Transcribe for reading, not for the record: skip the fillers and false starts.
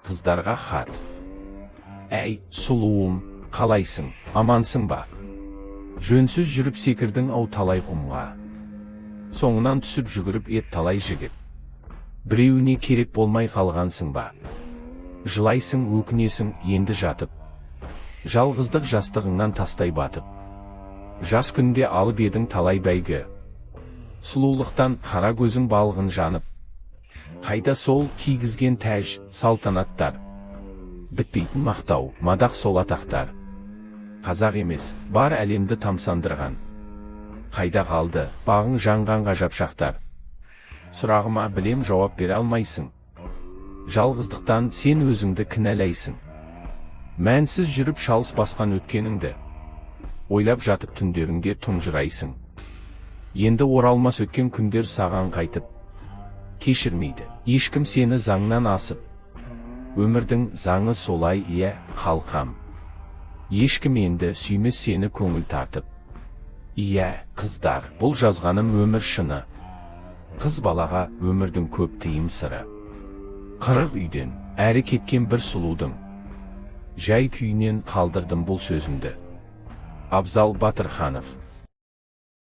Қыздарға хат. Әй, сұлуым, қалайсың, амансың ба? Жөнсіз жүріп секірдің ау талай құмға. Соңынан түсіп жүгіріп ет талай жігіт. Біреуіне керек болмай қалғансың ба? Жылайсың, өкінесің, енді жатып. Жалғыздық жастығыңнан тастай батып. Жас күнде алып едің талай бәйгі. Сұлулықтан қара көзің балғын жанып. Қайда сол кигізген тәж, салтанаттар? Бітпейтін мақтау, мадақ сол атақтар. Қазақ емес, бар әлемді тамсандырған. Қайда қалды, бағың жанған ғажап шақтар? Сұрағыма білем жауап бере алмайсың. Жалғыздықтан сен өзіңді кінәлайсың. Мәнсіз жүріп шалыс басқан өткеніңді. Ойлап жатып түндеріңде тұнжырайсың. Енді оралмас өткен күндер саған қайтып. Кешірмейді, ешкім сені заңнан асып. Өмірдің заңы солай, иә, қалқам. Ешкім енді сүймес сені көңіл тартып. Иә, қыздар, бұл жазғаным өмір шыны. Қыз балаға өмірдің көп тыйым сыры. Қырық үйден, әрі кеткен бір сұлудың. Жай күйінен қалдырдым бұл сөзімді. Абзал Батырханов.